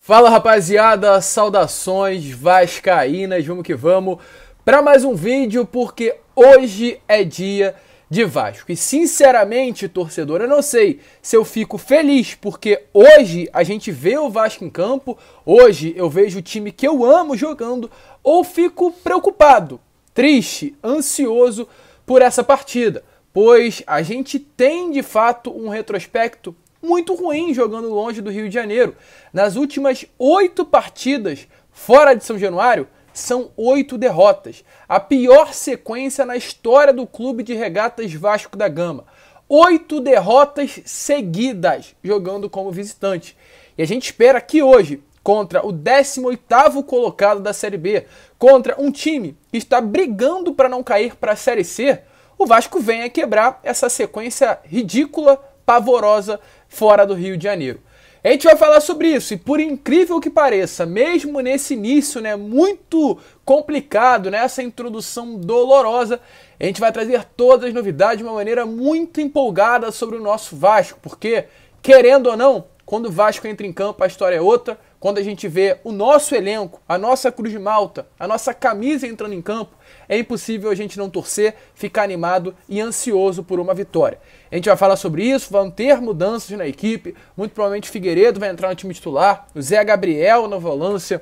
Fala rapaziada, saudações vascaínas, vamos que vamos para mais um vídeo, porque hoje é dia de Vasco. E sinceramente, torcedor, eu não sei se eu fico feliz, porque hoje a gente vê o Vasco em campo, hoje eu vejo o time que eu amo jogando, ou fico preocupado, triste, ansioso por essa partida, pois a gente tem de fato um retrospecto muito ruim jogando longe do Rio de Janeiro. Nas últimas 8 partidas fora de São Januário, são 8 derrotas. A pior sequência na história do Clube de Regatas Vasco da Gama. 8 derrotas seguidas jogando como visitante. E a gente espera que hoje, contra o 18º colocado da Série B, contra um time que está brigando para não cair para a Série C, o Vasco venha quebrar essa sequência ridícula, pavorosa, fora do Rio de Janeiro. A gente vai falar sobre isso e, por incrível que pareça, mesmo nesse início, muito complicado, essa introdução dolorosa, a gente vai trazer todas as novidades de uma maneira muito empolgada sobre o nosso Vasco, porque, querendo ou não, quando o Vasco entra em campo a história é outra. Quando a gente vê o nosso elenco, a nossa Cruz de Malta, a nossa camisa entrando em campo, é impossível a gente não torcer, ficar animado e ansioso por uma vitória. A gente vai falar sobre isso, vão ter mudanças na equipe, muito provavelmente o Figueiredo vai entrar no time titular, o Zé Gabriel na volância,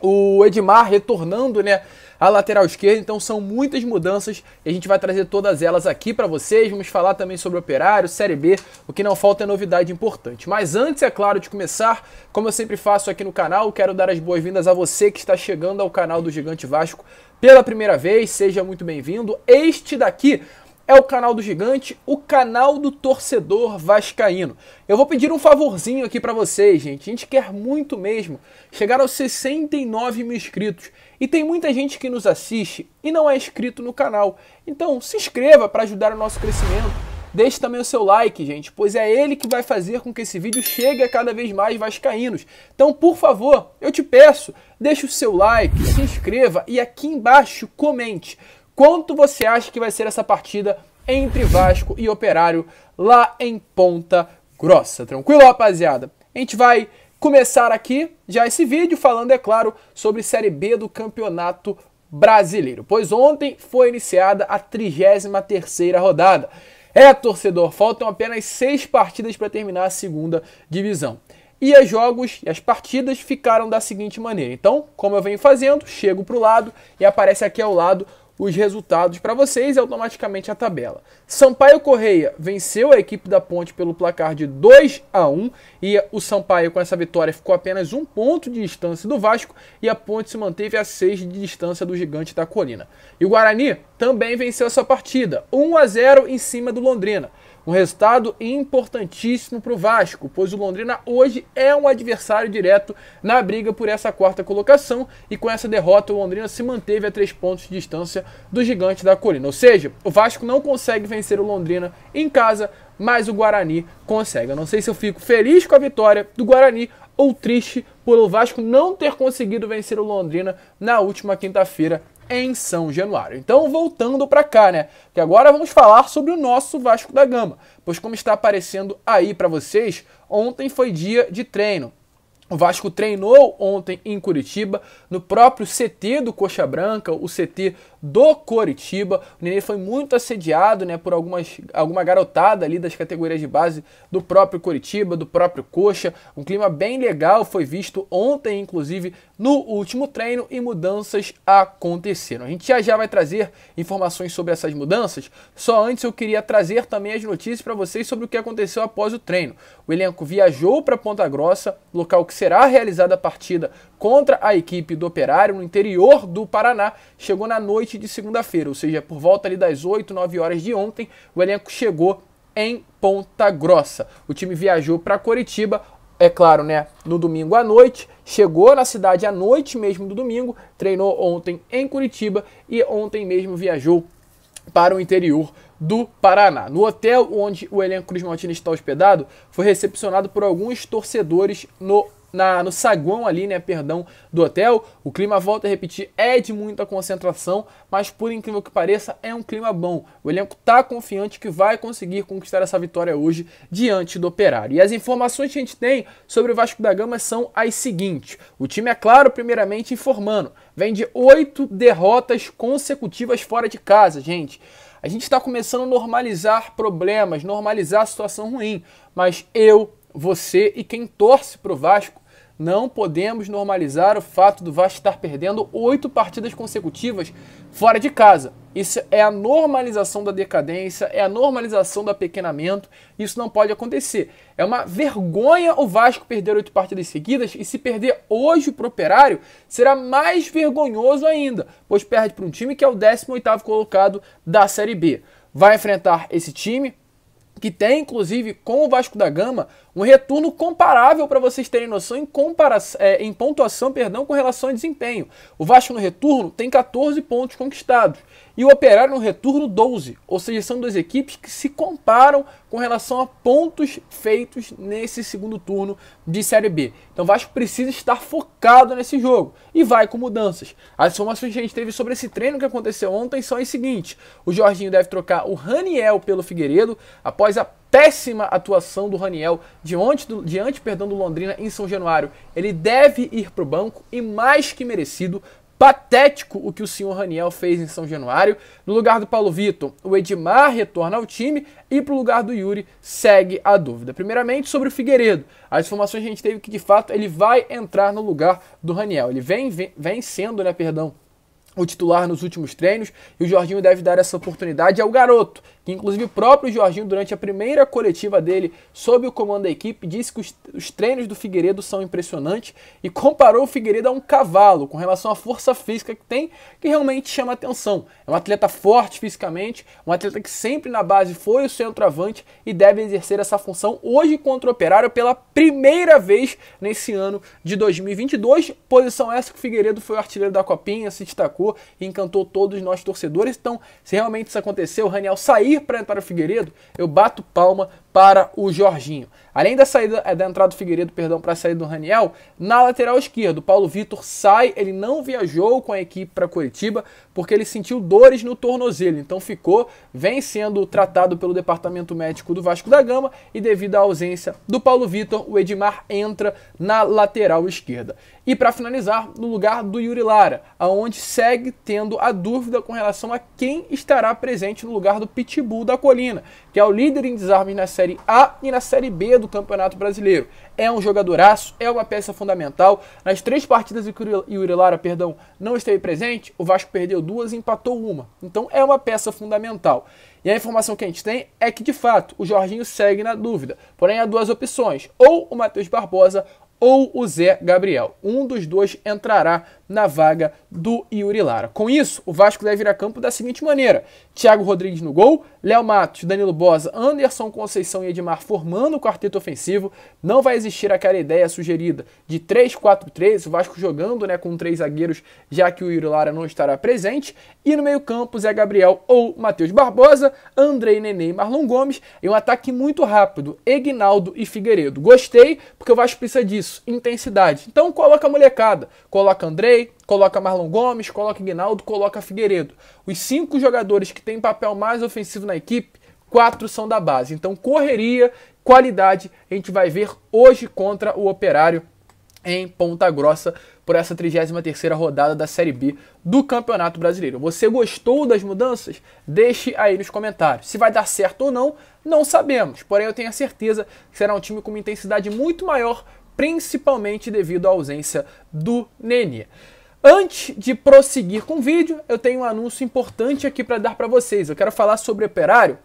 o Edmar retornando, a lateral esquerda. Então são muitas mudanças e a gente vai trazer todas elas aqui para vocês. Vamos falar também sobre o Operário, Série B, o que não falta é novidade importante. Mas antes, é claro, de começar, como eu sempre faço aqui no canal, quero dar as boas-vindas a você que está chegando ao canal do Gigante Vasco pela primeira vez. Seja muito bem-vindo. Este daqui é o canal do Gigante, o canal do torcedor vascaíno. Eu vou pedir um favorzinho aqui pra vocês, gente. A gente quer muito mesmo chegar aos 69 mil inscritos. E tem muita gente que nos assiste e não é inscrito no canal. Então se inscreva para ajudar o nosso crescimento. Deixe também o seu like, gente, pois é ele que vai fazer com que esse vídeo chegue a cada vez mais vascaínos. Então, por favor, eu te peço, deixe o seu like, se inscreva e aqui embaixo comente quanto você acha que vai ser essa partida entre Vasco e Operário lá em Ponta Grossa. Tranquilo, rapaziada? A gente vai começar aqui já esse vídeo falando, é claro, sobre Série B do Campeonato Brasileiro, pois ontem foi iniciada a 33ª rodada. Torcedor, faltam apenas 6 partidas para terminar a segunda divisão. E os jogos e as partidas ficaram da seguinte maneira. Então, como eu venho fazendo, chego para o lado e aparece aqui ao lado os resultados para vocês e automaticamente a tabela. Sampaio Correia venceu a equipe da Ponte pelo placar de 2-1 e o Sampaio, com essa vitória, ficou apenas 1 ponto de distância do Vasco e a Ponte se manteve a 6 de distância do Gigante da Colina. E o Guarani também venceu essa partida, 1-0 em cima do Londrina. Um resultado importantíssimo para o Vasco, pois o Londrina hoje é um adversário direto na briga por essa 4ª colocação e com essa derrota o Londrina se manteve a 3 pontos de distância do Gigante da Colina. Ou seja, o Vasco não consegue vencer o Londrina em casa, mas o Guarani consegue. Eu não sei se eu fico feliz com a vitória do Guarani ou triste por o Vasco não ter conseguido vencer o Londrina na última quinta-feira em São Januário. Então, voltando para cá, que agora vamos falar sobre o nosso Vasco da Gama, pois como está aparecendo aí para vocês, ontem foi dia de treino. O Vasco treinou ontem em Curitiba, no próprio CT do Coxa Branca, o CT do Coritiba. O Nenê foi muito assediado, por alguma garotada ali das categorias de base do próprio Coritiba, do próprio Coxa. Um clima bem legal foi visto ontem, inclusive, no último treino, e mudanças aconteceram. A gente já vai trazer informações sobre essas mudanças. Só antes eu queria trazer também as notícias para vocês sobre o que aconteceu após o treino. O elenco viajou para Ponta Grossa, local que será realizada a partida contra a equipe do Operário no interior do Paraná. Chegou na noite de segunda-feira, ou seja, por volta ali das 8, 9 horas de ontem, o elenco chegou em Ponta Grossa. O time viajou para Coritiba, é claro, no domingo à noite, chegou na cidade à noite mesmo do domingo, treinou ontem em Curitiba e ontem mesmo viajou para o interior do Paraná. No hotel onde o elenco Cruz Maltina está hospedado, foi recepcionado por alguns torcedores no no saguão ali, né, perdão, do hotel. O clima, volta a repetir, é de muita concentração, mas por incrível que pareça, é um clima bom. O elenco tá confiante que vai conseguir conquistar essa vitória hoje diante do Operário. E as informações que a gente tem sobre o Vasco da Gama são as seguintes. O time, é claro, primeiramente informando, vem de 8 derrotas consecutivas fora de casa, gente. A gente está começando a normalizar problemas, normalizar a situação ruim, mas você e quem torce para o Vasco não podemos normalizar o fato do Vasco estar perdendo 8 partidas consecutivas fora de casa. Isso é a normalização da decadência, é a normalização do apequenamento. Isso não pode acontecer. É uma vergonha o Vasco perder 8 partidas seguidas, e se perder hoje para o Operário, será mais vergonhoso ainda, pois perde para um time que é o 18º colocado da Série B. Vai enfrentar esse time que tem, inclusive, com o Vasco da Gama, um retorno comparável, para vocês terem noção, em pontuação, perdão, com relação ao desempenho. O Vasco no retorno tem 14 pontos conquistados e o Operário no retorno 12, ou seja, são duas equipes que se comparam com relação a pontos feitos nesse segundo turno de Série B. Então o Vasco precisa estar focado nesse jogo e vai com mudanças. As informações que a gente teve sobre esse treino que aconteceu ontem são as seguintes: o Jorginho deve trocar o Raniel pelo Figueiredo após a péssima atuação do Raniel diante do Londrina em São Januário. Ele deve ir para o banco, e mais que merecido. Patético o que o senhor Raniel fez em São Januário. No lugar do Paulo Vitor, o Edmar retorna ao time, e para o lugar do Yuri segue a dúvida. Primeiramente, sobre o Figueiredo. As informações que a gente teve que, de fato, ele vai entrar no lugar do Raniel. Ele vem sendo, o titular nos últimos treinos, e o Jorginho deve dar essa oportunidade ao garoto, que inclusive o próprio Jorginho, durante a primeira coletiva dele sob o comando da equipe, disse que os treinos do Figueiredo são impressionantes e comparou o Figueiredo a um cavalo com relação à força física que tem, que realmente chama atenção. É um atleta forte fisicamente, um atleta que sempre na base foi o centroavante e deve exercer essa função hoje contra o Operário pela primeira vez nesse ano de 2022, posição essa que o Figueiredo foi o artilheiro da Copinha, se destacou e encantou todos nós torcedores. Então, se realmente isso acontecer, o Raniel sair para entrar o Figueiredo, eu bato palma para o Jorginho. Além da entrada do Figueiredo, para a saída do Raniel, na lateral esquerda, o Paulo Vitor sai. Ele não viajou com a equipe para Curitiba porque ele sentiu dores no tornozelo, então vem sendo tratado pelo departamento médico do Vasco da Gama, e devido à ausência do Paulo Vitor, o Edmar entra na lateral esquerda. E para finalizar, no lugar do Yuri Lara, aonde segue tendo a dúvida com relação a quem estará presente no lugar do Pitbull da Colina, que é o líder em desarmes na Série A e na Série B do Campeonato Brasileiro. É um jogadoraço, é uma peça fundamental. Nas 3 partidas que o Yuri Lara, não esteve presente, o Vasco perdeu 2 e empatou 1. Então é uma peça fundamental. E a informação que a gente tem é que, de fato, o Jorginho segue na dúvida. Porém, há 2 opções: ou o Matheus Barbosa ou o Zé Gabriel. Um dos 2 entrará na vaga do Yuri Lara. Com isso, o Vasco deve ir a campo da seguinte maneira: Thiago Rodrigues no gol, Léo Matos, Danilo Bosa, Anderson Conceição e Edmar formando o quarteto ofensivo. Não vai existir aquela ideia sugerida de 3-4-3, o Vasco jogando com 3 zagueiros, já que o Yuri Lara não estará presente. E no meio campo, Zé Gabriel ou Matheus Barbosa, Andrei, Nenê e Marlon Gomes. E um ataque muito rápido, Egnaldo e Figueiredo. Gostei, porque o Vasco precisa disso, intensidade. Então coloca a molecada, coloca Andrei, coloca Marlon Gomes, coloca Egnaldo, coloca Figueiredo. Os 5 jogadores que têm papel mais ofensivo na equipe, 4 são da base. Então correria, qualidade, a gente vai ver hoje contra o Operário em Ponta Grossa, por essa 33ª rodada da Série B do Campeonato Brasileiro. Você gostou das mudanças? Deixe aí nos comentários. Se vai dar certo ou não, não sabemos. Porém, eu tenho a certeza que será um time com uma intensidade muito maior, principalmente devido à ausência do Nenê. Antes de prosseguir com o vídeo, eu tenho um anúncio importante aqui para dar para vocês. Eu quero falar sobre o Operário,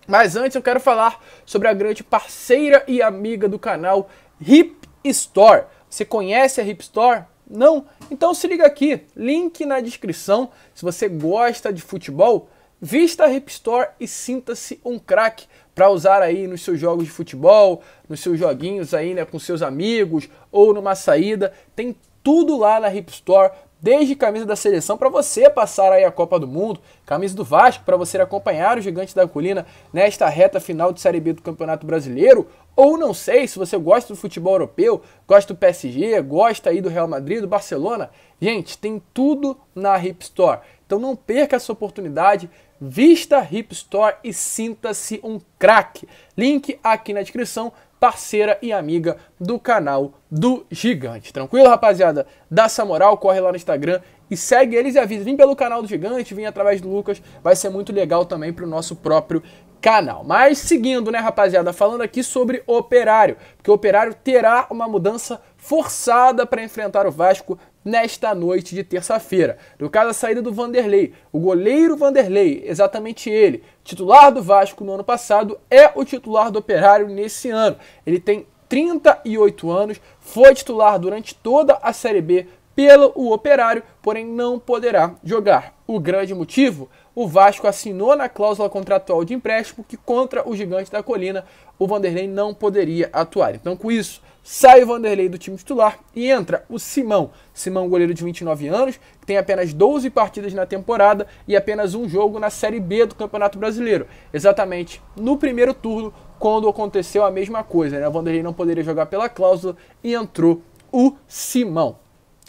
mas antes eu quero falar sobre a grande parceira e amiga do canal, Hip Store. Você conhece a Hip Store? Não? Então se liga aqui, link na descrição. Se você gosta de futebol, vista a Hip Store e sinta-se um craque para usar aí nos seus jogos de futebol, nos seus joguinhos aí, com seus amigos ou numa saída. Tem tudo lá na Hip Store, desde camisa da seleção para você passar aí a Copa do Mundo, camisa do Vasco para você acompanhar o Gigante da Colina nesta reta final de Série B do Campeonato Brasileiro, ou não sei, se você gosta do futebol europeu, gosta do PSG, gosta aí do Real Madrid, do Barcelona, gente, tem tudo na Hip Store. Então não perca essa oportunidade, vista a Hip Store e sinta-se um craque. Link aqui na descrição, parceira e amiga do canal do Gigante. Tranquilo, rapaziada? Dá essa moral, corre lá no Instagram e segue eles e avisa. Vim pelo canal do Gigante, vim através do Lucas, vai ser muito legal também para o nosso próprio canal. Mas seguindo, né, rapaziada, falando aqui sobre o Operário, porque o Operário terá uma mudança forçada para enfrentar o Vasco nesta noite de terça-feira. No caso, a saída do Vanderlei, o goleiro Vanderlei, exatamente ele, titular do Vasco no ano passado, é o titular do Operário nesse ano. Ele tem 38 anos, foi titular durante toda a Série B pelo Operário, porém não poderá jogar. O grande motivo? O Vasco assinou na cláusula contratual de empréstimo que contra o Gigante da Colina o Vanderlei não poderia atuar. Então, com isso, sai o Vanderlei do time titular e entra o Simão. Simão, goleiro de 29 anos, que tem apenas 12 partidas na temporada e apenas um jogo na Série B do Campeonato Brasileiro. Exatamente no primeiro turno, quando aconteceu a mesma coisa, né? O Vanderlei não poderia jogar pela cláusula e entrou o Simão.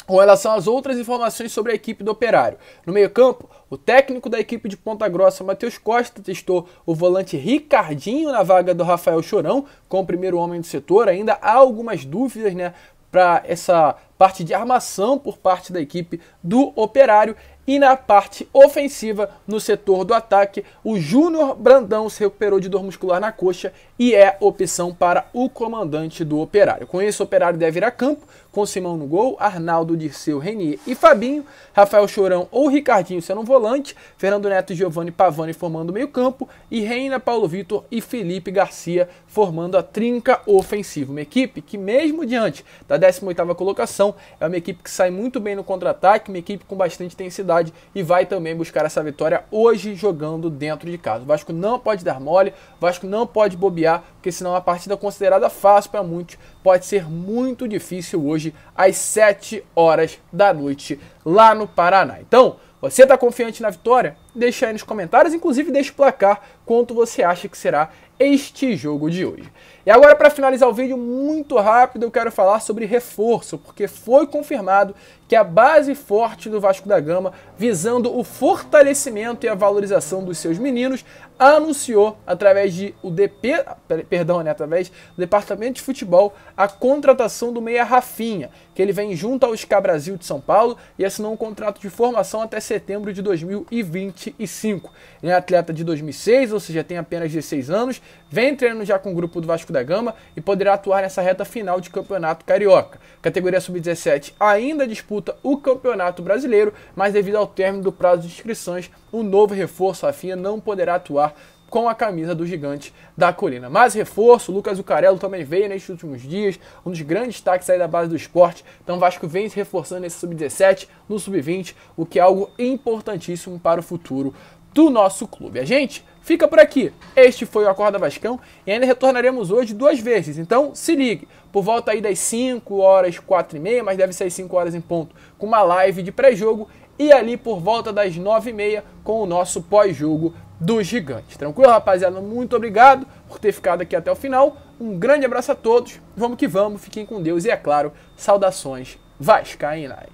Com relação às outras informações sobre a equipe do Operário. No meio-campo, o técnico da equipe de Ponta Grossa, Matheus Costa, testou o volante Ricardinho na vaga do Rafael Chorão, como o primeiro homem do setor. Ainda há algumas dúvidas, né, para essa parte de armação por parte da equipe do Operário. E na parte ofensiva, no setor do ataque, o Júnior Brandão se recuperou de dor muscular na coxa e é opção para o comandante do Operário. Com isso, o Operário deve ir a campo, com Simão no gol, Arnaldo, Dirceu, Renier e Fabinho, Rafael Chorão ou Ricardinho sendo um volante, Fernando Neto, Giovanni Pavani formando o meio campo e Reina, Paulo Vitor e Felipe Garcia formando a trinca ofensiva. Uma equipe que mesmo diante da 18ª colocação, é uma equipe que sai muito bem no contra-ataque, uma equipe com bastante intensidade e vai também buscar essa vitória hoje jogando dentro de casa. O Vasco não pode dar mole, o Vasco não pode bobear, porque senão a partida considerada fácil para muitos pode ser muito difícil hoje às 7 horas da noite lá no Paraná. Então, você está confiante na vitória? Deixa aí nos comentários, inclusive deixa o placar quanto você acha que será este jogo de hoje. E agora, para finalizar o vídeo muito rápido, eu quero falar sobre reforço, porque foi confirmado que a base forte do Vasco da Gama, visando o fortalecimento e a valorização dos seus meninos, anunciou através através do Departamento de Futebol a contratação do meia Rafinha, que ele vem junto ao SCA Brasil de São Paulo e assinou um contrato de formação até setembro de 2025. Ele é atleta de 2006, ou seja, tem apenas 16 anos, vem treinando já com o grupo do Vasco da Gama e poderá atuar nessa reta final de Campeonato Carioca. Categoria Sub-17 ainda disputa o Campeonato Brasileiro, mas devido ao término do prazo de inscrições, o novo reforço Rafinha não poderá atuar com a camisa do Gigante da Colina. Mais reforço, o Lucas Zucarello também veio nestes últimos dias, um dos grandes destaques aí da base do esporte. Então o Vasco vem se reforçando nesse Sub-17, no Sub-20, o que é algo importantíssimo para o futuro do nosso clube. A gente fica por aqui. Este foi o Acorda Vascão e ainda retornaremos hoje 2 vezes. Então se ligue, por volta aí das 5 horas, 4h30, mas deve ser às 5 horas em ponto, com uma live de pré-jogo e ali por volta das 9h30 com o nosso pós-jogo do Gigante. Tranquilo, rapaziada? Muito obrigado por ter ficado aqui até o final. Um grande abraço a todos. Vamos que vamos. Fiquem com Deus e, é claro, saudações vascaínas.